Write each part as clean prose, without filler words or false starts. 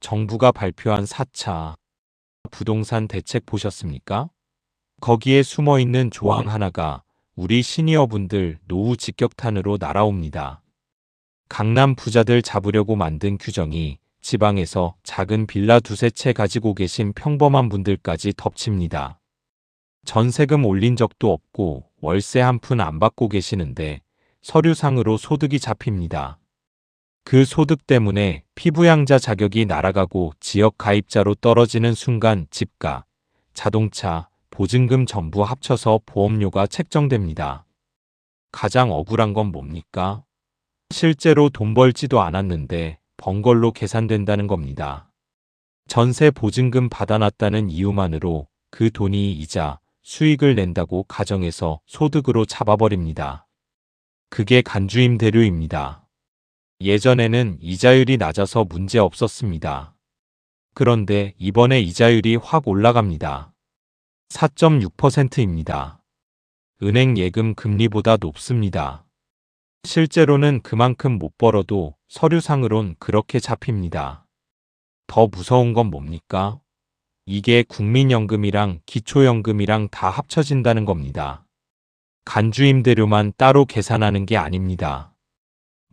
정부가 발표한 4차 부동산 대책 보셨습니까? 거기에 숨어 있는 조항 하나가 우리 시니어분들 노후 직격탄으로 날아옵니다. 강남 부자들 잡으려고 만든 규정이 지방에서 작은 빌라 두세 채 가지고 계신 평범한 분들까지 덮칩니다. 전세금 올린 적도 없고 월세 한 푼 안 받고 계시는데 서류상으로 소득이 잡힙니다. 그 소득 때문에 피부양자 자격이 날아가고 지역 가입자로 떨어지는 순간 집값, 자동차, 보증금 전부 합쳐서 보험료가 책정됩니다. 가장 억울한 건 뭡니까? 실제로 돈 벌지도 않았는데 번 걸로 계산된다는 겁니다. 전세 보증금 받아놨다는 이유만으로 그 돈이 이자, 수익을 낸다고 가정에서 소득으로 잡아버립니다. 그게 간주임 대류입니다. 예전에는 이자율이 낮아서 문제 없었습니다. 그런데 이번에 이자율이 확 올라갑니다. 4.6%입니다. 은행 예금 금리보다 높습니다. 실제로는 그만큼 못 벌어도 서류상으론 그렇게 잡힙니다. 더 무서운 건 뭡니까? 이게 국민연금이랑 기초연금이랑 다 합쳐진다는 겁니다. 간주임대료만 따로 계산하는 게 아닙니다.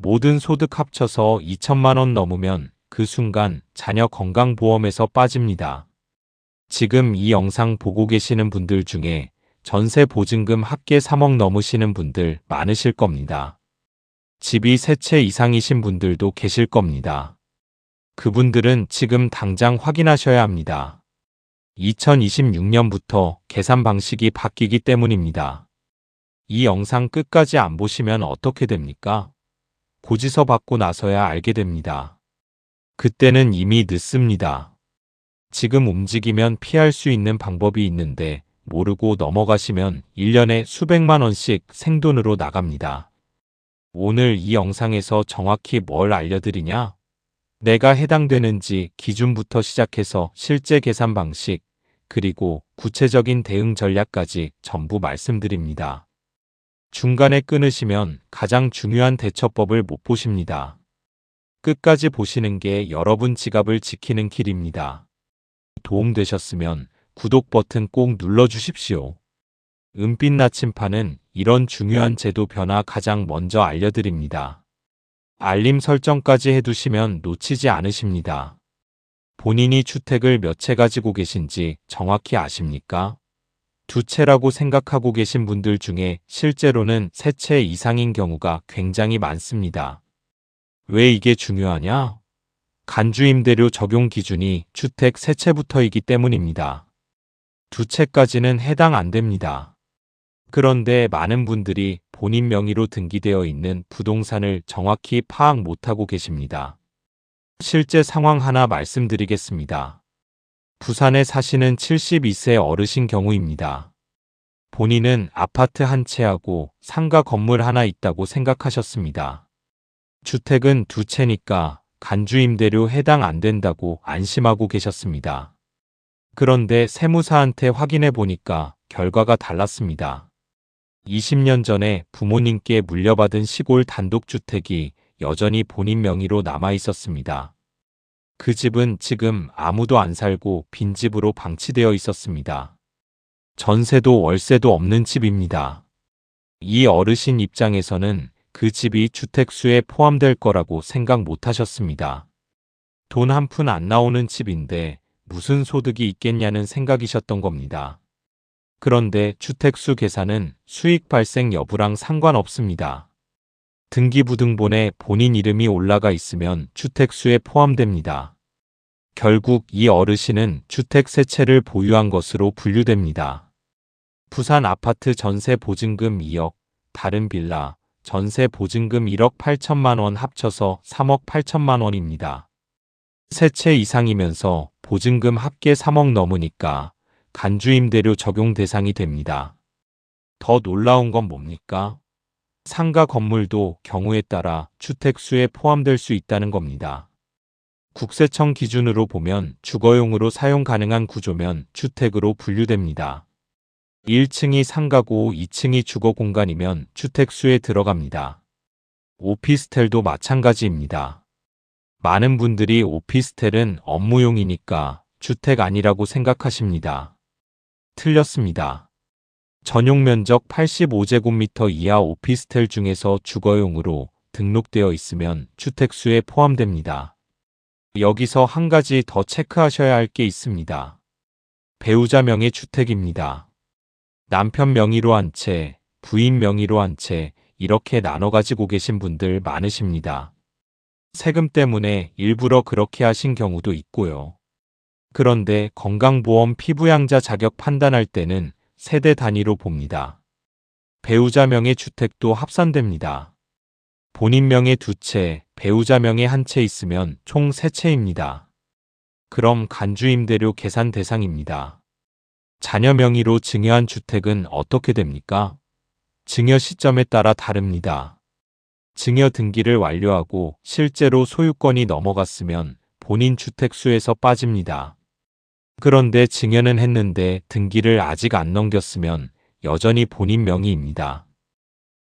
모든 소득 합쳐서 2천만 원 넘으면 그 순간 자녀 건강보험에서 빠집니다. 지금 이 영상 보고 계시는 분들 중에 전세 보증금 합계 3억 넘으시는 분들 많으실 겁니다. 집이 3채 이상이신 분들도 계실 겁니다. 그분들은 지금 당장 확인하셔야 합니다. 2026년부터 계산 방식이 바뀌기 때문입니다. 이 영상 끝까지 안 보시면 어떻게 됩니까? 고지서 받고 나서야 알게 됩니다. 그때는 이미 늦습니다. 지금 움직이면 피할 수 있는 방법이 있는데 모르고 넘어가시면 1년에 수백만 원씩 생돈으로 나갑니다. 오늘 이 영상에서 정확히 뭘 알려드리냐? 내가 해당되는지 기준부터 시작해서 실제 계산 방식, 그리고 구체적인 대응 전략까지 전부 말씀드립니다. 중간에 끊으시면 가장 중요한 대처법을 못 보십니다. 끝까지 보시는 게 여러분 지갑을 지키는 길입니다. 도움되셨으면 구독 버튼 꼭 눌러주십시오. 은빛 나침판은 이런 중요한 제도 변화 가장 먼저 알려드립니다. 알림 설정까지 해두시면 놓치지 않으십니다. 본인이 주택을 몇 채 가지고 계신지 정확히 아십니까? 2채라고 생각하고 계신 분들 중에 실제로는 3채 이상인 경우가 굉장히 많습니다. 왜 이게 중요하냐? 간주임대료 적용 기준이 주택 3채부터이기 때문입니다. 2채까지는 해당 안 됩니다. 그런데 많은 분들이 본인 명의로 등기되어 있는 부동산을 정확히 파악 못하고 계십니다. 실제 상황 하나 말씀드리겠습니다. 부산에 사시는 72세 어르신 경우입니다. 본인은 아파트 한 채하고 상가 건물 하나 있다고 생각하셨습니다. 주택은 2채니까 간주임대료 해당 안 된다고 안심하고 계셨습니다. 그런데 세무사한테 확인해 보니까 결과가 달랐습니다. 20년 전에 부모님께 물려받은 시골 단독주택이 여전히 본인 명의로 남아 있었습니다. 그 집은 지금 아무도 안 살고 빈집으로 방치되어 있었습니다. 전세도 월세도 없는 집입니다. 이 어르신 입장에서는 그 집이 주택수에 포함될 거라고 생각 못 하셨습니다. 돈 한 푼 안 나오는 집인데 무슨 소득이 있겠냐는 생각이셨던 겁니다. 그런데 주택수 계산은 수익 발생 여부랑 상관없습니다. 등기부등본에 본인 이름이 올라가 있으면 주택수에 포함됩니다. 결국 이 어르신은 주택 3채를 보유한 것으로 분류됩니다. 부산 아파트 전세 보증금 2억, 다른 빌라, 전세 보증금 1억 8천만 원 합쳐서 3억 8천만 원입니다. 3채 이상이면서 보증금 합계 3억 넘으니까 간주임대료 적용 대상이 됩니다. 더 놀라운 건 뭡니까? 상가 건물도 경우에 따라 주택수에 포함될 수 있다는 겁니다. 국세청 기준으로 보면 주거용으로 사용 가능한 구조면 주택으로 분류됩니다. 1층이 상가고 2층이 주거 공간이면 주택수에 들어갑니다. 오피스텔도 마찬가지입니다. 많은 분들이 오피스텔은 업무용이니까 주택 아니라고 생각하십니다. 틀렸습니다. 전용 면적 85제곱미터 이하 오피스텔 중에서 주거용으로 등록되어 있으면 주택수에 포함됩니다. 여기서 한 가지 더 체크하셔야 할 게 있습니다. 배우자 명의 주택입니다. 남편 명의로 한 채, 부인 명의로 한 채, 이렇게 나눠 가지고 계신 분들 많으십니다. 세금 때문에 일부러 그렇게 하신 경우도 있고요. 그런데 건강보험 피부양자 자격 판단할 때는 세대 단위로 봅니다. 배우자 명의 주택도 합산됩니다. 본인 명의 2채, 배우자 명의 1채 있으면 총 3채입니다. 그럼 간주임대료 계산 대상입니다. 자녀 명의로 증여한 주택은 어떻게 됩니까? 증여 시점에 따라 다릅니다. 증여 등기를 완료하고 실제로 소유권이 넘어갔으면 본인 주택수에서 빠집니다. 그런데 증여는 했는데 등기를 아직 안 넘겼으면 여전히 본인 명의입니다.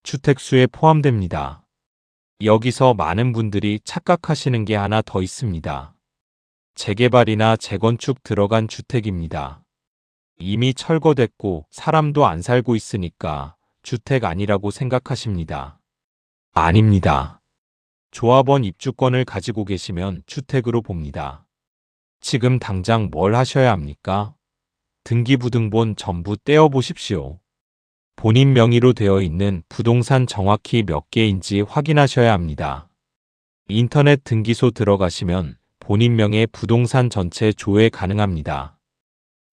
주택수에 포함됩니다. 여기서 많은 분들이 착각하시는 게 하나 더 있습니다. 재개발이나 재건축 들어간 주택입니다. 이미 철거됐고 사람도 안 살고 있으니까 주택 아니라고 생각하십니다. 아닙니다. 조합원 입주권을 가지고 계시면 주택으로 봅니다. 지금 당장 뭘 하셔야 합니까? 등기부등본 전부 떼어 보십시오. 본인 명의로 되어 있는 부동산 정확히 몇 개인지 확인하셔야 합니다. 인터넷 등기소 들어가시면 본인 명의 부동산 전체 조회 가능합니다.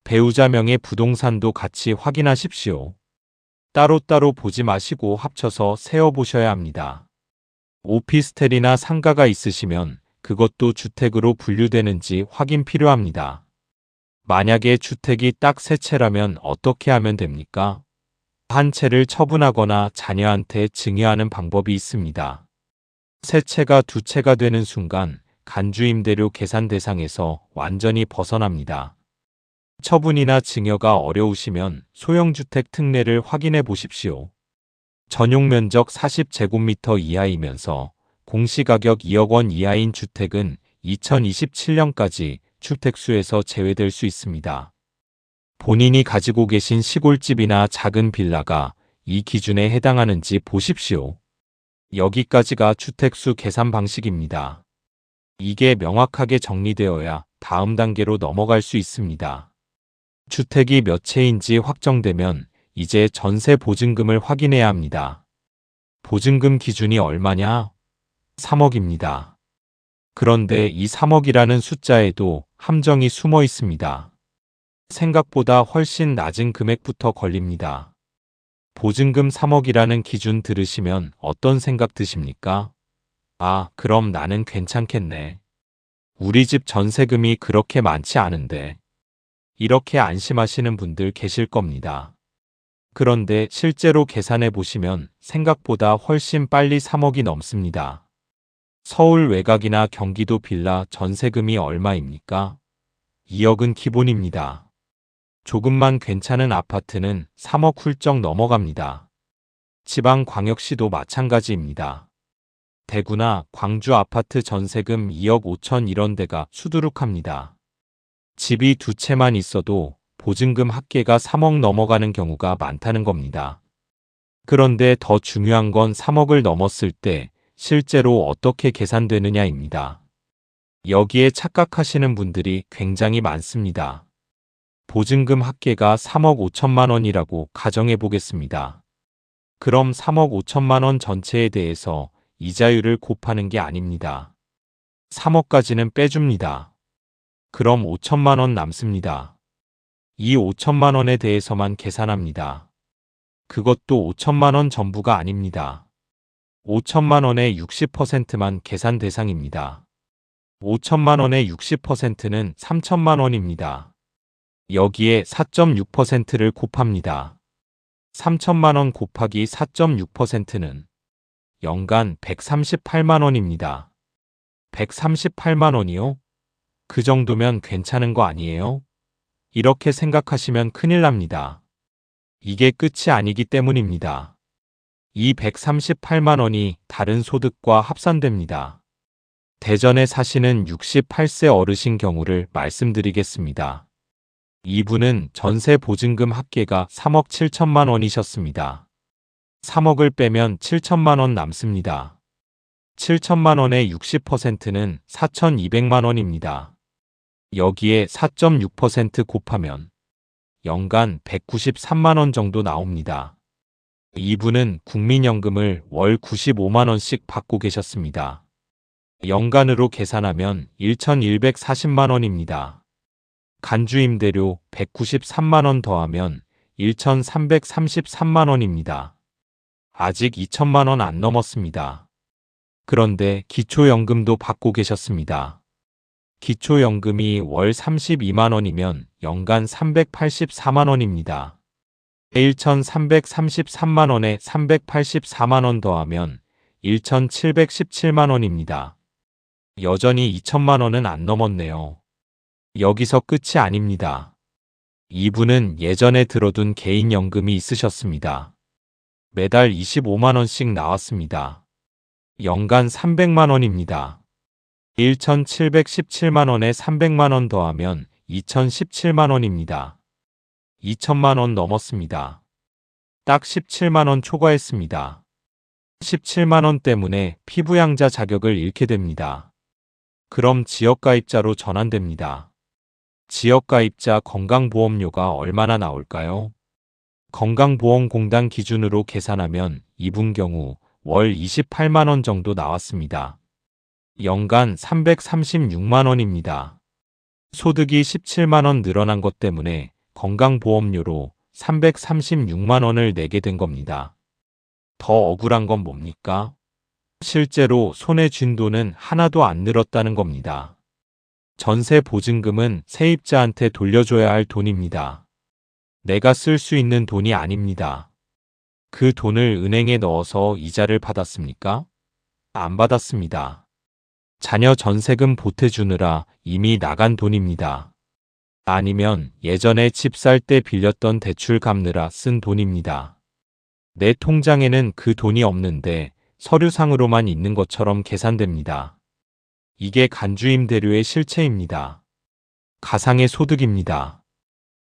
배우자 명의 부동산도 같이 확인하십시오. 따로따로 보지 마시고 합쳐서 세어보셔야 합니다. 오피스텔이나 상가가 있으시면 그것도 주택으로 분류되는지 확인 필요합니다. 만약에 주택이 딱 3채라면 어떻게 하면 됩니까? 한 채를 처분하거나 자녀한테 증여하는 방법이 있습니다. 3채가 2채가 되는 순간 간주임대료 계산 대상에서 완전히 벗어납니다. 처분이나 증여가 어려우시면 소형주택 특례를 확인해 보십시오. 전용 면적 40제곱미터 이하이면서 공시가격 2억 원 이하인 주택은 2027년까지 주택수에서 제외될 수 있습니다. 본인이 가지고 계신 시골집이나 작은 빌라가 이 기준에 해당하는지 보십시오. 여기까지가 주택수 계산 방식입니다. 이게 명확하게 정리되어야 다음 단계로 넘어갈 수 있습니다. 주택이 몇 채인지 확정되면 이제 전세 보증금을 확인해야 합니다. 보증금 기준이 얼마냐? 3억입니다. 그런데 이 3억이라는 숫자에도 함정이 숨어 있습니다. 생각보다 훨씬 낮은 금액부터 걸립니다. 보증금 3억이라는 기준 들으시면 어떤 생각 드십니까? 아, 그럼 나는 괜찮겠네. 우리 집 전세금이 그렇게 많지 않은데. 이렇게 안심하시는 분들 계실 겁니다. 그런데 실제로 계산해 보시면 생각보다 훨씬 빨리 3억이 넘습니다. 서울 외곽이나 경기도 빌라 전세금이 얼마입니까? 2억은 기본입니다. 조금만 괜찮은 아파트는 3억 훌쩍 넘어갑니다. 지방광역시도 마찬가지입니다. 대구나 광주 아파트 전세금 2억 5천 이런 데가 수두룩합니다. 집이 2채만 있어도 보증금 합계가 3억 넘어가는 경우가 많다는 겁니다. 그런데 더 중요한 건 3억을 넘었을 때 실제로 어떻게 계산되느냐입니다. 여기에 착각하시는 분들이 굉장히 많습니다. 보증금 합계가 3억 5천만 원이라고 가정해 보겠습니다. 그럼 3억 5천만 원 전체에 대해서 이자율을 곱하는 게 아닙니다. 3억까지는 빼줍니다. 그럼 5천만 원 남습니다. 이 5천만 원에 대해서만 계산합니다. 그것도 5천만 원 전부가 아닙니다. 5천만 원의 60%만 계산 대상입니다. 5천만 원의 60%는 3천만 원입니다. 여기에 4.6%를 곱합니다. 3천만 원 곱하기 4.6%는 연간 138만 원입니다. 138만 원이요? 그 정도면 괜찮은 거 아니에요? 이렇게 생각하시면 큰일 납니다. 이게 끝이 아니기 때문입니다. 이 138만 원이 다른 소득과 합산됩니다. 대전에 사시는 68세 어르신 경우를 말씀드리겠습니다. 이분은 전세 보증금 합계가 3억 7천만 원이셨습니다. 3억을 빼면 7천만 원 남습니다. 7천만 원의 60%는 4,200만 원입니다. 여기에 4.6% 곱하면 연간 193만 원 정도 나옵니다. 이분은 국민연금을 월 95만 원씩 받고 계셨습니다. 연간으로 계산하면 1,140만 원입니다. 간주임대료 193만 원 더하면 1,333만 원입니다. 아직 2천만 원 안 넘었습니다. 그런데 기초연금도 받고 계셨습니다. 기초연금이 월 32만 원이면 연간 384만 원입니다. 1,333만 원에 384만 원 더하면 1,717만 원입니다. 여전히 2천만 원은 안 넘었네요. 여기서 끝이 아닙니다. 이분은 예전에 들어둔 개인연금이 있으셨습니다. 매달 25만 원씩 나왔습니다. 연간 300만 원입니다. 1,717만 원에 300만 원 더하면 2,017만 원입니다. 2천만 원 넘었습니다. 딱 17만 원 초과했습니다. 17만 원 때문에 피부양자 자격을 잃게 됩니다. 그럼 지역가입자로 전환됩니다. 지역가입자 건강보험료가 얼마나 나올까요? 건강보험공단 기준으로 계산하면 이분 경우 월 28만 원 정도 나왔습니다. 연간 336만 원입니다. 소득이 17만 원 늘어난 것 때문에 건강보험료로 336만 원을 내게 된 겁니다. 더 억울한 건 뭡니까? 실제로 손에 쥔 돈은 하나도 안 늘었다는 겁니다. 전세 보증금은 세입자한테 돌려줘야 할 돈입니다. 내가 쓸 수 있는 돈이 아닙니다. 그 돈을 은행에 넣어서 이자를 받았습니까? 안 받았습니다. 자녀 전세금 보태주느라 이미 나간 돈입니다. 아니면 예전에 집 살 때 빌렸던 대출 갚느라 쓴 돈입니다. 내 통장에는 그 돈이 없는데 서류상으로만 있는 것처럼 계산됩니다. 이게 간주임대료의 실체입니다. 가상의 소득입니다.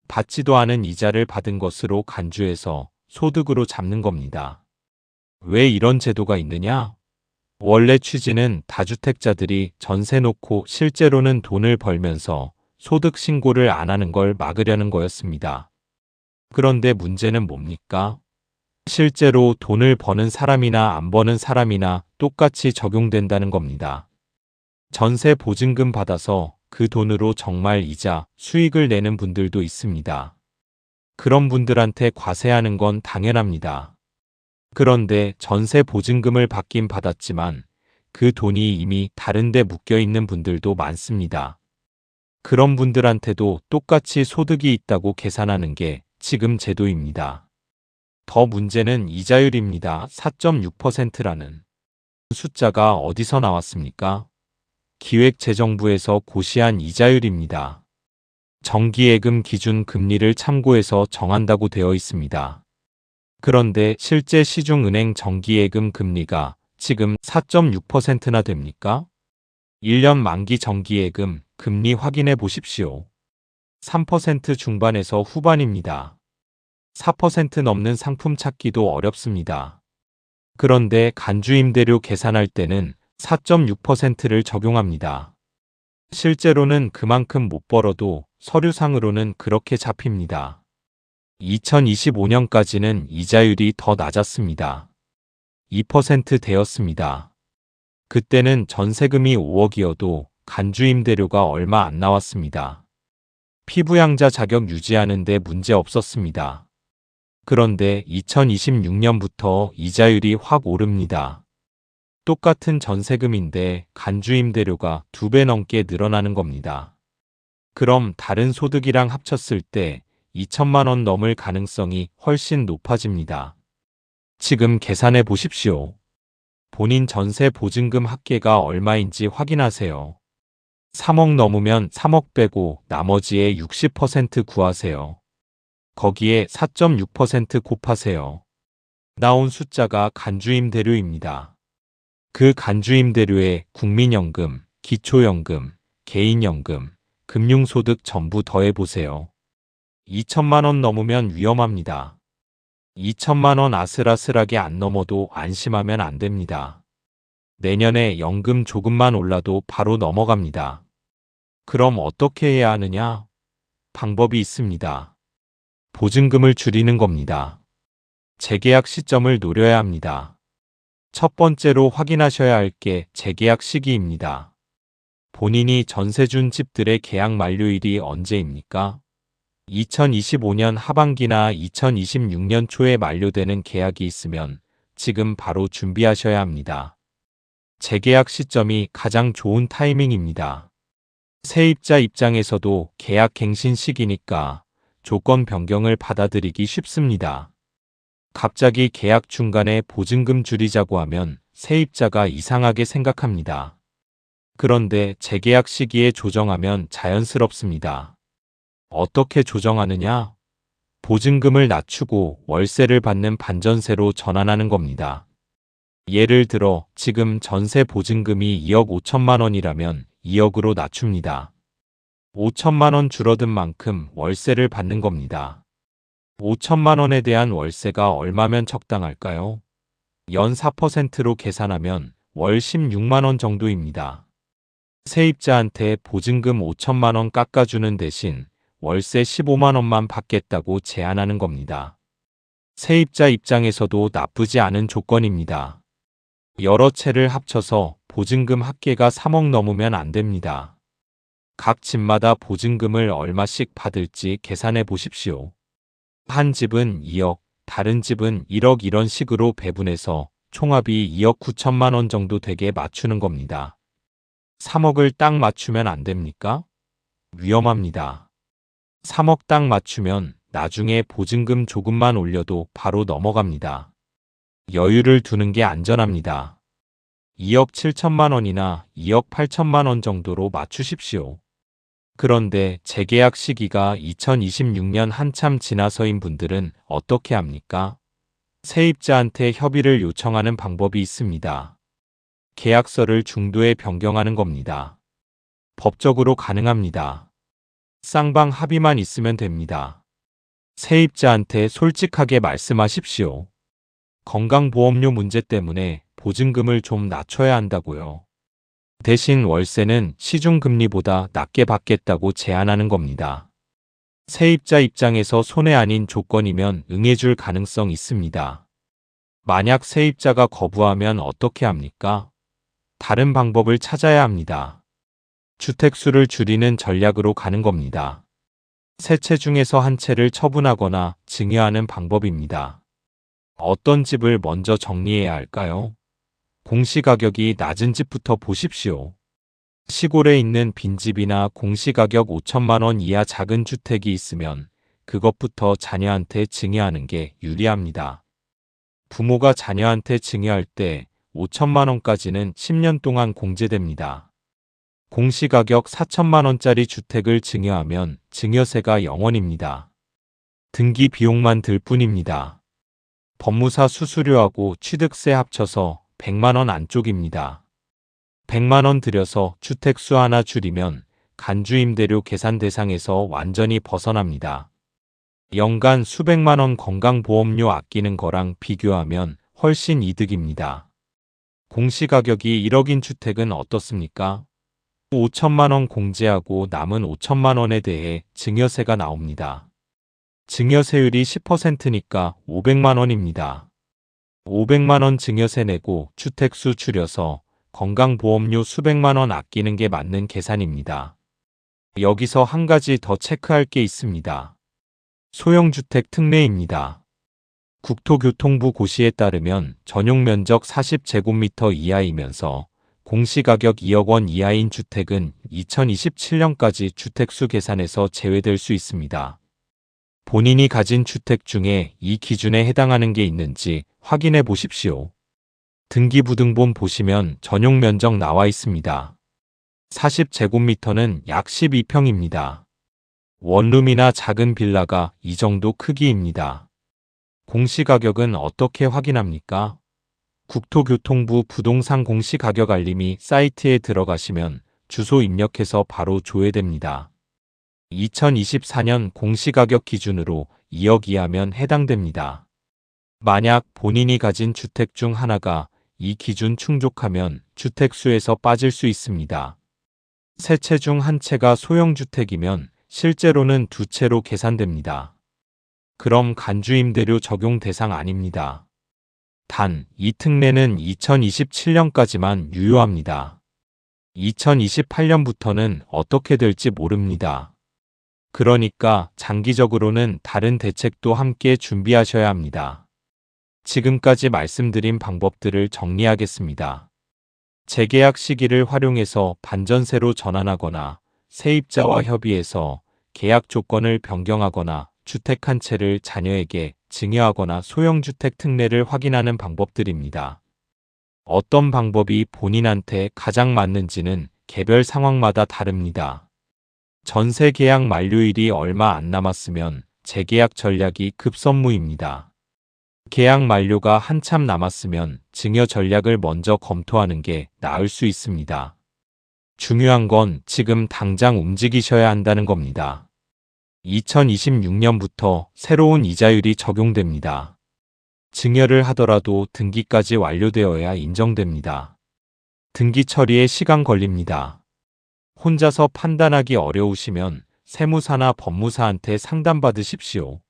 받지도 않은 이자를 받은 것으로 간주해서 소득으로 잡는 겁니다. 왜 이런 제도가 있느냐? 원래 취지는 다주택자들이 전세 놓고 실제로는 돈을 벌면서 소득 신고를 안 하는 걸 막으려는 거였습니다. 그런데 문제는 뭡니까? 실제로 돈을 버는 사람이나 안 버는 사람이나 똑같이 적용된다는 겁니다. 전세 보증금 받아서 그 돈으로 정말 이자, 수익을 내는 분들도 있습니다. 그런 분들한테 과세하는 건 당연합니다. 그런데 전세 보증금을 받긴 받았지만 그 돈이 이미 다른 데 묶여 있는 분들도 많습니다. 그런 분들한테도 똑같이 소득이 있다고 계산하는 게 지금 제도입니다. 더 문제는 이자율입니다. 4.6%라는 숫자가 어디서 나왔습니까? 기획재정부에서 고시한 이자율입니다. 정기예금 기준 금리를 참고해서 정한다고 되어 있습니다. 그런데 실제 시중은행 정기예금 금리가 지금 4.6%나 됩니까? 1년 만기 정기예금 금리 확인해 보십시오. 3% 중반에서 후반입니다. 4% 넘는 상품 찾기도 어렵습니다. 그런데 간주임대료 계산할 때는 4.6%를 적용합니다. 실제로는 그만큼 못 벌어도 서류상으로는 그렇게 잡힙니다. 2025년까지는 이자율이 더 낮았습니다. 2% 되었습니다. 그때는 전세금이 5억이어도 간주임대료가 얼마 안 나왔습니다. 피부양자 자격 유지하는 데 문제 없었습니다. 그런데 2026년부터 이자율이 확 오릅니다. 똑같은 전세금인데 간주임대료가 2배 넘게 늘어나는 겁니다. 그럼 다른 소득이랑 합쳤을 때 2천만 원 넘을 가능성이 훨씬 높아집니다. 지금 계산해 보십시오. 본인 전세 보증금 합계가 얼마인지 확인하세요. 3억 넘으면 3억 빼고 나머지의 60% 구하세요. 거기에 4.6% 곱하세요. 나온 숫자가 간주임대료입니다. 그 간주임대료에 국민연금, 기초연금, 개인연금, 금융소득 전부 더해보세요. 2천만 원 넘으면 위험합니다. 2천만 원 아슬아슬하게 안 넘어도 안심하면 안 됩니다. 내년에 연금 조금만 올라도 바로 넘어갑니다. 그럼 어떻게 해야 하느냐? 방법이 있습니다. 보증금을 줄이는 겁니다. 재계약 시점을 노려야 합니다. 첫 번째로 확인하셔야 할 게 재계약 시기입니다. 본인이 전세 준 집들의 계약 만료일이 언제입니까? 2025년 하반기나 2026년 초에 만료되는 계약이 있으면 지금 바로 준비하셔야 합니다. 재계약 시점이 가장 좋은 타이밍입니다. 세입자 입장에서도 계약 갱신 시기니까 조건 변경을 받아들이기 쉽습니다. 갑자기 계약 중간에 보증금 줄이자고 하면 세입자가 이상하게 생각합니다. 그런데 재계약 시기에 조정하면 자연스럽습니다. 어떻게 조정하느냐? 보증금을 낮추고 월세를 받는 반전세로 전환하는 겁니다. 예를 들어 지금 전세 보증금이 2억 5천만 원이라면 2억으로 낮춥니다. 5천만 원 줄어든 만큼 월세를 받는 겁니다. 5천만 원에 대한 월세가 얼마면 적당할까요? 연 4%로 계산하면 월 16만 원 정도입니다. 세입자한테 보증금 5천만 원 깎아주는 대신 월세 15만 원만 받겠다고 제안하는 겁니다. 세입자 입장에서도 나쁘지 않은 조건입니다. 여러 채를 합쳐서 보증금 합계가 3억 넘으면 안 됩니다. 각 집마다 보증금을 얼마씩 받을지 계산해 보십시오. 한 집은 2억, 다른 집은 1억 이런 식으로 배분해서 총합이 2억 9천만 원 정도 되게 맞추는 겁니다. 3억을 딱 맞추면 안 됩니까? 위험합니다. 3억 딱 맞추면 나중에 보증금 조금만 올려도 바로 넘어갑니다. 여유를 두는 게 안전합니다. 2억 7천만 원이나 2억 8천만 원 정도로 맞추십시오. 그런데 재계약 시기가 2026년 한참 지나서인 분들은 어떻게 합니까? 세입자한테 협의를 요청하는 방법이 있습니다. 계약서를 중도에 변경하는 겁니다. 법적으로 가능합니다. 쌍방 합의만 있으면 됩니다. 세입자한테 솔직하게 말씀하십시오. 건강보험료 문제 때문에 보증금을 좀 낮춰야 한다고요. 대신 월세는 시중금리보다 낮게 받겠다고 제안하는 겁니다. 세입자 입장에서 손해 아닌 조건이면 응해줄 가능성 있습니다. 만약 세입자가 거부하면 어떻게 합니까? 다른 방법을 찾아야 합니다. 주택수를 줄이는 전략으로 가는 겁니다. 세 채 중에서 한 채를 처분하거나 증여하는 방법입니다. 어떤 집을 먼저 정리해야 할까요? 공시가격이 낮은 집부터 보십시오. 시골에 있는 빈집이나 공시가격 5천만 원 이하 작은 주택이 있으면 그것부터 자녀한테 증여하는 게 유리합니다. 부모가 자녀한테 증여할 때 5천만 원까지는 10년 동안 공제됩니다. 공시가격 4천만 원짜리 주택을 증여하면 증여세가 0원입니다. 등기 비용만 들 뿐입니다. 법무사 수수료하고 취득세 합쳐서 100만 원 안쪽입니다. 100만 원 들여서 주택수 하나 줄이면 간주임대료 계산 대상에서 완전히 벗어납니다. 연간 수백만 원 건강보험료 아끼는 거랑 비교하면 훨씬 이득입니다. 공시가격이 1억인 주택은 어떻습니까? 5천만 원 공제하고 남은 5천만 원에 대해 증여세가 나옵니다. 증여세율이 10%니까 500만 원입니다. 500만 원 증여세 내고 주택수 줄여서 건강보험료 수백만 원 아끼는 게 맞는 계산입니다. 여기서 한 가지 더 체크할 게 있습니다. 소형주택 특례입니다. 국토교통부 고시에 따르면 전용 면적 40제곱미터 이하이면서 공시가격 2억 원 이하인 주택은 2027년까지 주택수 계산에서 제외될 수 있습니다. 본인이 가진 주택 중에 이 기준에 해당하는 게 있는지 확인해 보십시오. 등기부등본 보시면 전용 면적 나와 있습니다. 40제곱미터는 약 12평입니다. 원룸이나 작은 빌라가 이 정도 크기입니다. 공시가격은 어떻게 확인합니까? 국토교통부 부동산 공시가격 알림이 사이트에 들어가시면 주소 입력해서 바로 조회됩니다. 2024년 공시가격 기준으로 2억 이하면 해당됩니다. 만약 본인이 가진 주택 중 하나가 이 기준 충족하면 주택수에서 빠질 수 있습니다. 세 채 중 한 채가 소형주택이면 실제로는 두 채로 계산됩니다. 그럼 간주임대료 적용 대상 아닙니다. 단, 이 특례는 2027년까지만 유효합니다. 2028년부터는 어떻게 될지 모릅니다. 그러니까 장기적으로는 다른 대책도 함께 준비하셔야 합니다. 지금까지 말씀드린 방법들을 정리하겠습니다. 재계약 시기를 활용해서 반전세로 전환하거나 세입자와 협의해서 계약 조건을 변경하거나 주택 한 채를 자녀에게 증여하거나 소형주택 특례를 확인하는 방법들입니다. 어떤 방법이 본인한테 가장 맞는지는 개별 상황마다 다릅니다. 전세 계약 만료일이 얼마 안 남았으면 재계약 전략이 급선무입니다. 계약 만료가 한참 남았으면 증여 전략을 먼저 검토하는 게 나을 수 있습니다. 중요한 건 지금 당장 움직이셔야 한다는 겁니다. 2026년부터 새로운 이자율이 적용됩니다. 증여를 하더라도 등기까지 완료되어야 인정됩니다. 등기 처리에 시간 걸립니다. 혼자서 판단하기 어려우시면 세무사나 법무사한테 상담받으십시오.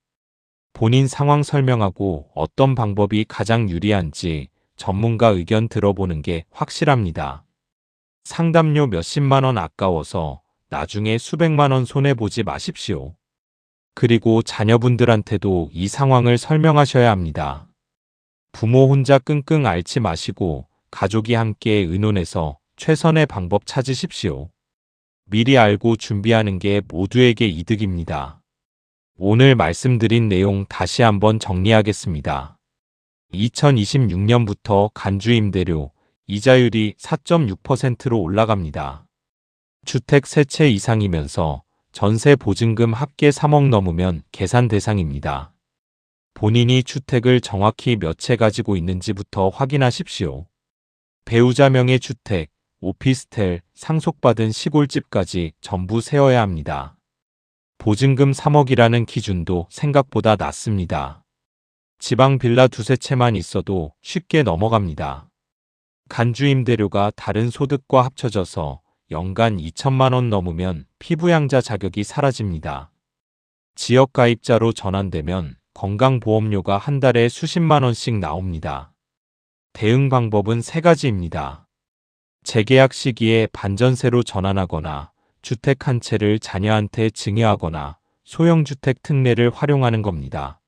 본인 상황 설명하고 어떤 방법이 가장 유리한지 전문가 의견 들어보는 게 확실합니다. 상담료 몇십만 원 아까워서 나중에 수백만 원 손해보지 마십시오. 그리고 자녀분들한테도 이 상황을 설명하셔야 합니다. 부모 혼자 끙끙 앓지 마시고 가족이 함께 의논해서 최선의 방법 찾으십시오. 미리 알고 준비하는 게 모두에게 이득입니다. 오늘 말씀드린 내용 다시 한번 정리하겠습니다. 2026년부터 간주임대료, 이자율이 4.6%로 올라갑니다. 주택 3채 이상이면서 전세 보증금 합계 3억 넘으면 계산 대상입니다. 본인이 주택을 정확히 몇 채 가지고 있는지부터 확인하십시오. 배우자 명의 주택, 오피스텔, 상속받은 시골집까지 전부 세어야 합니다. 보증금 3억이라는 기준도 생각보다 낮습니다. 지방 빌라 두세 채만 있어도 쉽게 넘어갑니다. 간주임대료가 다른 소득과 합쳐져서 연간 2천만 원 넘으면 피부양자 자격이 사라집니다. 지역가입자로 전환되면 건강보험료가 한 달에 수십만 원씩 나옵니다. 대응 방법은 세 가지입니다. 재계약 시기에 반전세로 전환하거나 주택 한 채를 자녀한테 증여하거나 소형주택 특례를 활용하는 겁니다.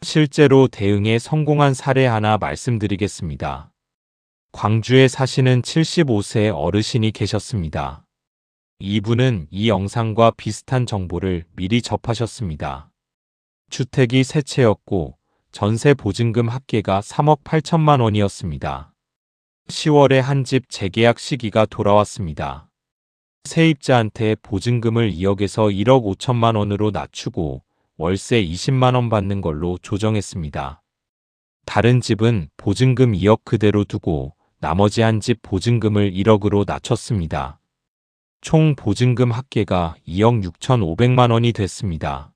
실제로 대응에 성공한 사례 하나 말씀드리겠습니다. 광주에 사시는 75세 어르신이 계셨습니다. 이분은 이 영상과 비슷한 정보를 미리 접하셨습니다. 주택이 세 채였고 전세 보증금 합계가 3억 8천만 원이었습니다. 10월에 한 집 재계약 시기가 돌아왔습니다. 세입자한테 보증금을 2억에서 1억 5천만 원으로 낮추고 월세 20만 원 받는 걸로 조정했습니다. 다른 집은 보증금 2억 그대로 두고 나머지 한 집 보증금을 1억으로 낮췄습니다. 총 보증금 합계가 2억 6,500만 원이 됐습니다.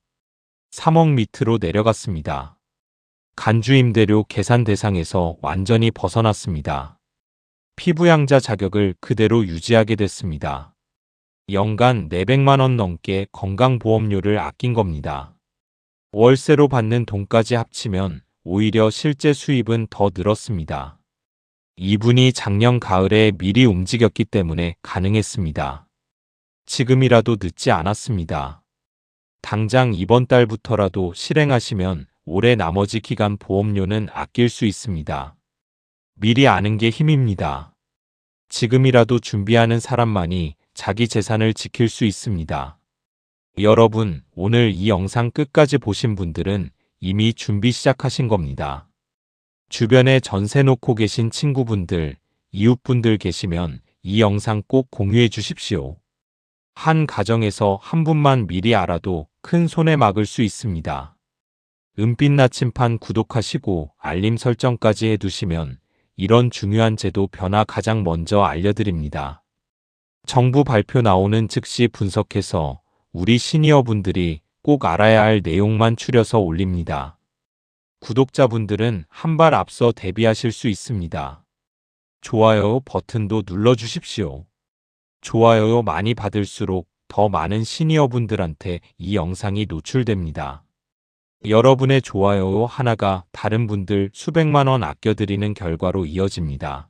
3억 밑으로 내려갔습니다. 간주임대료 계산 대상에서 완전히 벗어났습니다. 피부양자 자격을 그대로 유지하게 됐습니다. 연간 400만 원 넘게 건강보험료를 아낀 겁니다. 월세로 받는 돈까지 합치면 오히려 실제 수입은 더 늘었습니다. 이분이 작년 가을에 미리 움직였기 때문에 가능했습니다. 지금이라도 늦지 않았습니다. 당장 이번 달부터라도 실행하시면 올해 나머지 기간 보험료는 아낄 수 있습니다. 미리 아는 게 힘입니다. 지금이라도 준비하는 사람만이 자기 재산을 지킬 수 있습니다. 여러분, 오늘 이 영상 끝까지 보신 분들은 이미 준비 시작하신 겁니다. 주변에 전세 놓고 계신 친구분들, 이웃분들 계시면 이 영상 꼭 공유해 주십시오. 한 가정에서 한 분만 미리 알아도 큰 손해 막을 수 있습니다. 은빛 나침판 구독하시고 알림 설정까지 해두시면 이런 중요한 제도 변화 가장 먼저 알려드립니다. 정부 발표 나오는 즉시 분석해서 우리 시니어분들이 꼭 알아야 할 내용만 추려서 올립니다. 구독자분들은 한 발 앞서 대비하실 수 있습니다. 좋아요 버튼도 눌러주십시오. 좋아요 많이 받을수록 더 많은 시니어분들한테 이 영상이 노출됩니다. 여러분의 좋아요 하나가 다른 분들 수백만 원 아껴드리는 결과로 이어집니다.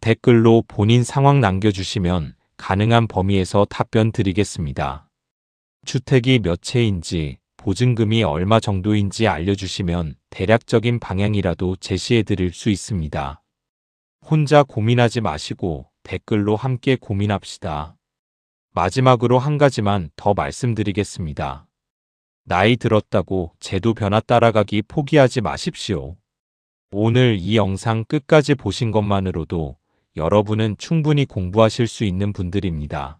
댓글로 본인 상황 남겨주시면 가능한 범위에서 답변 드리겠습니다. 주택이 몇 채인지, 보증금이 얼마 정도인지 알려주시면 대략적인 방향이라도 제시해 드릴 수 있습니다. 혼자 고민하지 마시고 댓글로 함께 고민합시다. 마지막으로 한 가지만 더 말씀드리겠습니다. 나이 들었다고 제도 변화 따라가기 포기하지 마십시오. 오늘 이 영상 끝까지 보신 것만으로도 여러분은 충분히 공부하실 수 있는 분들입니다.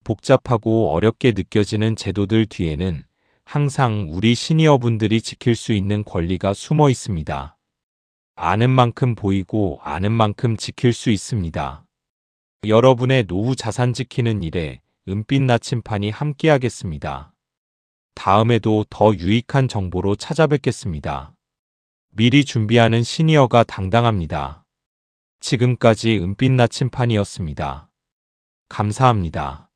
복잡하고 어렵게 느껴지는 제도들 뒤에는 항상 우리 시니어분들이 지킬 수 있는 권리가 숨어 있습니다. 아는 만큼 보이고 아는 만큼 지킬 수 있습니다. 여러분의 노후 자산 지키는 일에 은빛 나침판이 함께하겠습니다. 다음에도 더 유익한 정보로 찾아뵙겠습니다. 미리 준비하는 시니어가 당당합니다. 지금까지 은빛 나침판이었습니다. 감사합니다.